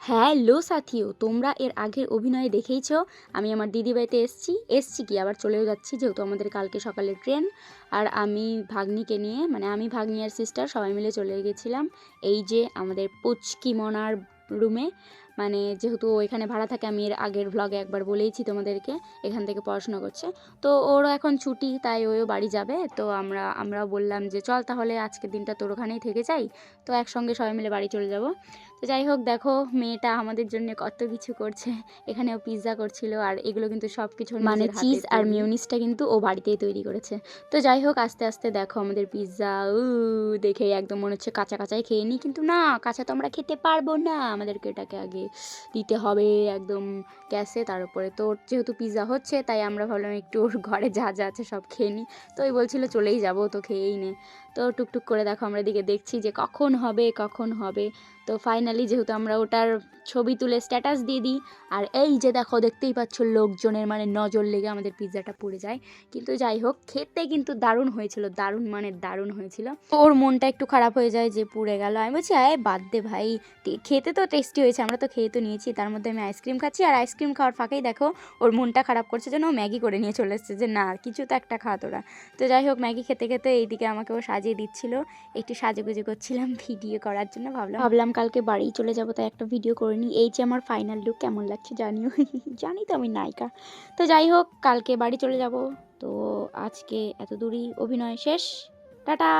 Hello সাথীও, তোমরা এর আগের অভিনয়ে দেখেইছো আমি আমার দিদিবাড়িতে এসছি কি আবার চলেও যাচ্ছি, যেহেতু আমাদের কালকে সকালে ট্রেন। আর আমি ভাগ্নিকে নিয়ে, মানে আমি ভাগ্নি আর সিস্টার সবাই মিলে চলে গেছিলাম এই যে আমাদের পুচকি মনার রুমে। মানে যেহেতু ও এখানে ভাড়া থাকে, আমি এর আগের ভ্লগে একবার বলেইছি তোমাদেরকে, এখান থেকে পড়াশোনা করছে। তো ওরও এখন ছুটি, তাই ওও বাড়ি যাবে। তো আমরা বললাম যে চল তাহলে আজকের দিনটা তোর ওখানেই থেকে যাই, তো একসঙ্গে সবাই মিলে বাড়ি চলে যাব। তো যাই হোক, দেখো মেয়েটা আমাদের জন্য কত কিছু করছে। এখানেও পিৎজা করছিল, আর এগুলো কিন্তু সব কিছু মানে চিজ আর মিউনিসটা কিন্তু ও বাড়িতেই তৈরি করেছে। তো যাই হোক, আস্তে আস্তে দেখো আমাদের পিৎজা দেখেই একদম মনে হচ্ছে কাঁচা কাঁচাই খেয়ে নিই, কিন্তু না, কাঁচা তো আমরা খেতে পারবো না, আমাদেরকে এটাকে আগে দিতে হবে একদম গ্যাসে। তার উপরে তো যেহেতু পিৎজা হচ্ছে, তাই আমরা ভাবলাম একটু ওর ঘরে যা যা আছে সব খেয়ে নিই। তো ওই বলছিল চলেই যাবো, তো খেয়েই নে। তো টুকটুক করে দেখো আমরা দিকে দেখছি যে কখন হবে কখন হবে। তো ফাইনালি যেহেতু আমরা ওটার ছবি তুলে স্ট্যাটাস দিয়ে দিই, আর এই যে দেখো দেখতেই পাচ্ছ লোকজনের মানে নজর লেগে আমাদের পিৎজাটা পুড়ে যায়। কিন্তু যাই হোক, খেতে কিন্তু দারুণ হয়েছিল, দারুণ মানে দারুণ হয়েছিল। ওর মনটা একটু খারাপ হয়ে যায় যে পুড়ে গেল। আমি বলছি আয় বাদ দে ভাই, খেতে তো টেস্টি হয়েছে, আমরা তো খেয়ে তো নিয়েছি। তার মধ্যে আমি আইসক্রিম খাচ্ছি, আর আইসক্রিম খাওয়ার ফাঁকেই দেখো ওর মনটা খারাপ করছে জন্য ও ম্যাগি করে নিয়ে চলে এসেছে যে না কিছু তো একটা খা তোরা। তো যাই হোক, ম্যাগি খেতে খেতে এইদিকে আমাকে ও সাজিয়ে দিচ্ছিল, একটু সাজুগুজু করছিলাম ভিডিও করার জন্য। ভাবলাম কালকে বাড়ি চলে যাবো, তাই একটা ভিডিও করে নিই। এই যে আমার ফাইনাল লুক, কেমন লাগছে জানিও। জানি তো আমি নায়িকা। তো যাই হোক, কালকে বাড়ি চলে যাব। তো আজকে এত দূরই অভিনয় শেষ। টাটা।